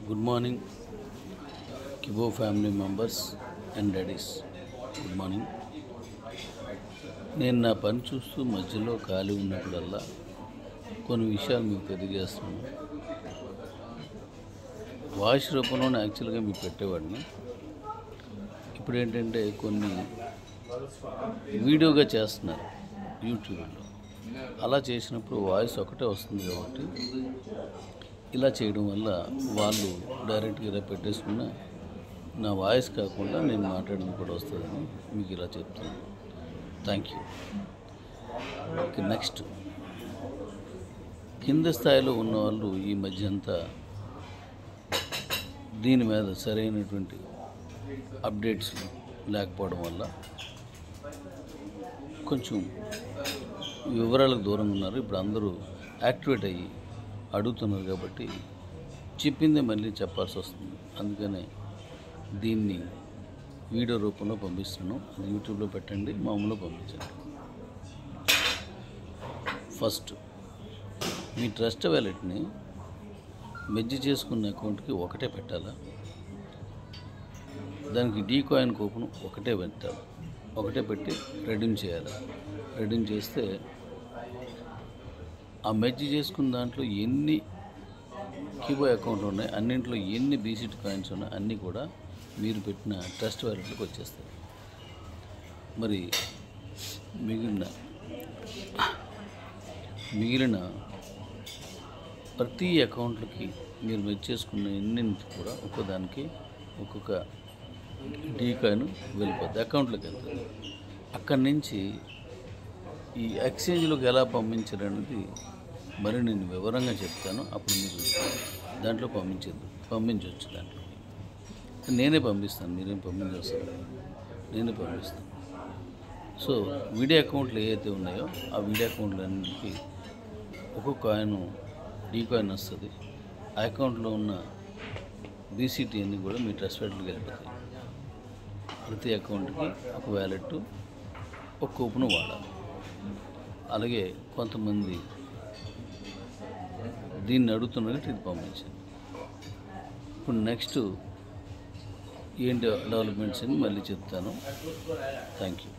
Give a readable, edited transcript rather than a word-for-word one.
Good morning కిబో family members and daddies. Good morning. నేను నా పని చూస్తూ మధ్యలో ఖాళీ ఉన్నప్పుడల్లా కొన్ని విషయాలు మీకు తెలియజేస్తున్నాను. వాయిస్ రూపంలోనే యాక్చువల్గా మీకు పెట్టేవాడిని. ఇప్పుడు ఏంటంటే కొన్ని వీడియోగా చేస్తున్నారు యూట్యూబ్లో. అలా చేసినప్పుడు వాయిస్ ఒకటే వస్తుంది కాబట్టి ఇలా చేయడం వల్ల వాళ్ళు డైరెక్ట్గా ఇలా పెట్టేసుకున్న నా వాయిస్ కాకుండా నేను మాట్లాడడం కూడా వస్తుందని మీకు ఇలా చెప్తున్నాను. Thank you. నెక్స్ట్, కింద స్థాయిలో ఉన్నవాళ్ళు ఈ మధ్య అంతా దీని మీద సరైనటువంటి అప్డేట్స్ లేకపోవడం వల్ల కొంచెం వివరాలకు దూరంగా ఉన్నారు. ఇప్పుడు అందరూ యాక్టివేట్ అయ్యి అడుగుతున్నారు కాబట్టి చెప్పిందే మళ్ళీ చెప్పాల్సి వస్తుంది. అందుకనే దీన్ని వీడియో రూపంలో పంపిస్తున్నాను. అది యూట్యూబ్లో పెట్టండి, మామూలుగా పంపించండి. ఫస్ట్, మీ ట్రస్ట్ వ్యాలెట్ని మెర్జ్ చేసుకున్న అకౌంట్కి ఒకటే పెట్టాలా, దానికి డీ కాయిన్ కూపన్ ఒకటే పెట్టాలి. ఒకటే పెట్టి రెడీమ్ చేయాలి. రెడీమ్ చేస్తే ఆ మెర్జ్ చేసుకున్న దాంట్లో ఎన్ని కిబో అకౌంట్లు ఉన్నాయి, అన్నింటిలో ఎన్ని బీసీటీ కాయిన్స్ ఉన్నాయి, అన్నీ కూడా మీరు పెట్టిన ట్రస్ట్ వ్యాలెట్లోకి వచ్చేస్తాయి. మరి మిగిలిన ప్రతి అకౌంట్లకి మీరు మెర్జ్ చేసుకున్న ఎన్నింటి కూడా ఒక్కోదానికి ఒక్కొక్క డీ కాయిన్ వెళ్ళిపోద్ది, అకౌంట్లోకి వెళ్తుంది. అక్కడి నుంచి ఈ ఎక్స్చేంజ్లోకి ఎలా పంపించారనేది మరి నేను వివరంగా చెప్తాను. అప్పుడు మీరు దాంట్లో పంపించవచ్చు. దాంట్లో నేనే పంపిస్తాను, మీరేం పంపించేస్తారు, నేనే పంపిస్తాను. సో వీడియో అకౌంట్లు ఏవైతే ఉన్నాయో ఆ వీడియో అకౌంట్లన్నింటికి ఒక్కొక్క కాయిన్ డీ కాయిన్ వస్తుంది. ఆ అకౌంట్లో ఉన్న బీసీటీ అన్నీ కూడా మీ ట్రస్ట్ వ్యాలెట్కి వెళ్ళిపోతాయి. ప్రతి అకౌంట్కి ఒక వ్యాలెట్, ఒక కూపన్ వాడాలి. అలాగే కొంతమంది దీన్ని అడుగుతున్నారు, ఇది పంపించండి. ఇప్పుడు నెక్స్ట్ ఏంటి డెవలప్మెంట్స్ అని మళ్ళీ చెప్తాను. Thank you.